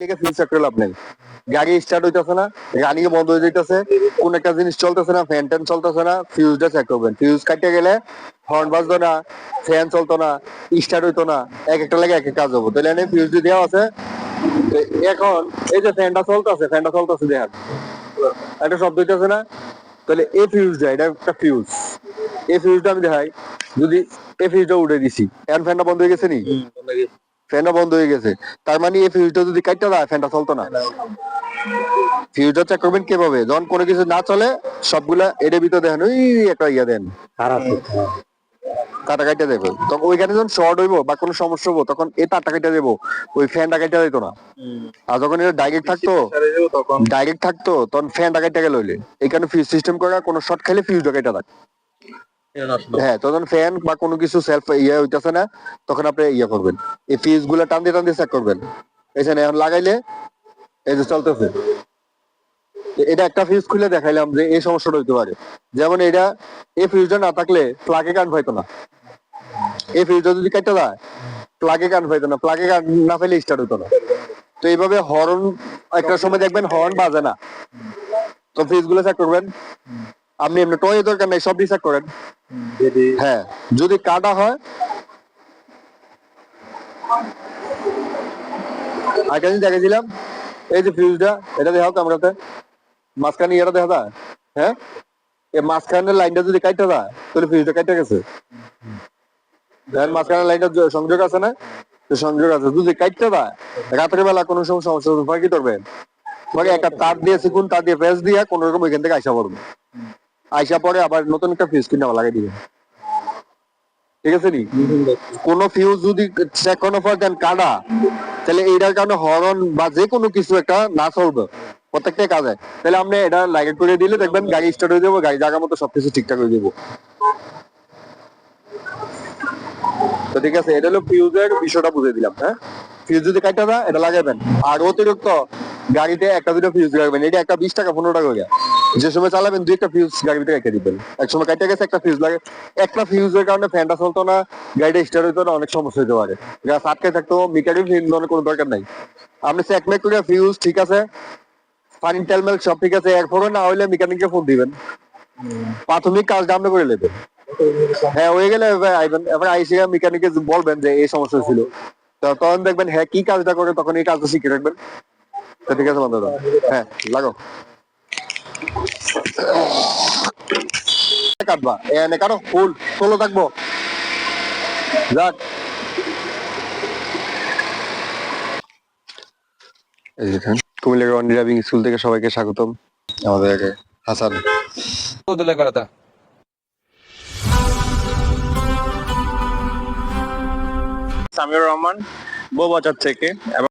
থেকে fuse check করে লাভ নেই। গাড়ি স্টার্ট হইতেছে না, রানিং বন্ধ হয়ে যাইতেছে, কোন একটা জিনিস চলতেছে না, ফ্যান ট্যান চলতেছে না, ফিউজটা চেক করবেন। ফিউজ কাটতে গেলে হর্ন বাজতো না, ফ্যান চলতো না, স্টার্ট হইতো না, এক একটা লাগে এক এক কাজ হবো। তাহলে এনে ফিউজ দিয়ে দেওয়া আছে। তো এখন এই যে ফ্যানটা চলতেছে দেখেন একটা শব্দ হইতেছে না, তাহলে এই ফিউজটা, এটা একটা ফিউজ, এই ফিউজটা আমি দেখাই। যদি এই ফিউজটা উঠে দিছি, এখন ফ্যানটা বন্ধ হয়ে গেছে নি, ফ্যানটা বন্ধ হয়ে গেছে, তার মানে এই ফিউজটা যদি কাটতে দেয় ফ্যানটা চলতো না। ফিউজটা চেক করবেন কিভাবে, যখন কোনো কিছু না চলে সবগুলা এর ভিতরে দেখেন ওই একটা ইয়া দেন কাটা কাটা দেবো, তখন ওইখানে যখন শর্ট হইবো বা কোনো সমস্যা হবো তখন এই তারটা কাটা দেবো, ওই ফ্যানটা কাটা দিত না। আর যখন এটা ডাইরেক্ট থাকতো তখন ফ্যানটা কাটা গেল হইলে এখানে ফিউজ সিস্টেম করা, কোনো শর্ট খেলে ফিউজটা কাটা থাকে। হ্যাঁ, তখন ফ্যান বা কোনো কিছু সেলফ ইয়ে হইতেছে না, তখন আপনি ইয়ে করবেন, এই ফিউজ গুলা টান দিয়ে চেক করবেন। এখানে এখন লাগাইলে এই যে চলতেছে, এটা একটা ফিউজ খুলে দেখাইলাম যে এই সমস্যাটা হইতে পারে। যেমন এটা, এই ফিউজটা না থাকলে প্লাগে কান পাইতো না, এই ফিউজটা যদি কাটতে যায় প্লাগে কান পাইতো না, প্লাগে কান না পাইলে স্টার্ট হইতো না। তো এইভাবে হর্ন একটা সময় দেখবেন হর্ন বাজে না, তো ফিউজ গুলো চেক করবেন। আপনি এমনি টয় দরকার নাই, সব চেক করেন। হ্যাঁ, যদি কাটা হয় আগে দেখেছিলাম, এই যে ফিউজটা এটা দেখাও ক্যামেরাতে, মাঝখানে ইয়েটা দেখা যায়। হ্যাঁ, এই মাঝখানের লাইনটা যদি কাটতে যায় তাহলে ফিউজটা কাটতে গেছে। মাঝখানের লাইনটা সংযোগ আছে না, তো সংযোগ আছে, যদি কাটতে যায় রাতের বেলা কোনো সমস্যা কি করবেন, একটা তার দিয়ে চিকুন তার দিয়ে প্রেস দিয়ে কোন রকম ওইখান থেকে আইসা পড়বে, আইসা পরে আবার নতুন একটা ফিউজ কিনে লাগাই দিবেন। ঠিক আছে নি, কোন ফিউজ যদি চেক করার পর দেন কাটা, তাহলে এইটার কারণে হরন বা যে কোনো কিছু একটা না চলবে প্রত্যেকটা কাজে, তাহলে আপনি এটা লাইট করে দিলে দেখবেন গাড়ি স্টার্ট হয়ে যাবো, গাড়ি জায়গা মতো সবকিছু ঠিকঠাক হয়ে যাবো। তো ঠিক আছে, এটা হলো ফিউজের বিষয়টা বুঝে দিলাম। হ্যাঁ, ফিউজ যদি কাটা দেয় এটা লাগাবেন, আর অতিরিক্ত গাড়িতে একটা দুটো ফিউজ লাগাবেন, এটা একটা 20 টাকা 15 টাকা করে, যে সময় চালাবেন 2 একটা ফিউজ গাড়িতে রেখে দিবেন। এক সময় কাটা গেছে একটা ফিউজ লাগে, একটা ফিউজের কারণে ফ্যানটা চলতো না, গাড়িটা স্টার্ট হইতো না, অনেক সমস্যা হতে পারে। গ্যাস আটকে থাকতো, মিটারের ফিউজ কোনো দরকার নাই। আপনি চেক মেক করে ফিউজ ঠিক আছে, পানি তেলমেল সব ঠিক আছে, এরপরে না হইলে মেকানিককে ফোন দিবেন, প্রাথমিক কাজটা আপনি করে নেবেন। হ্যাঁ, হয়ে গেলে আইবেন, এবার আইসে মেকানিকে বলবেন যে এই সমস্যা ছিল, তখন দেখবেন হ্যাঁ কি কাজটা করে, তখন এই কাজটা শিখে রাখবেন। তো ঠিক আছে বন্ধুরা, হ্যাঁ লাগো কাটবা এনে কারো ফুল ষোলো থাকবো। যাক, কুমিল্লা রন্ডি ড্রাইভিং স্কুল থেকে সবাইকে স্বাগতম। আমাদের হাসান সামিউর রহমান বউবাজার থেকে।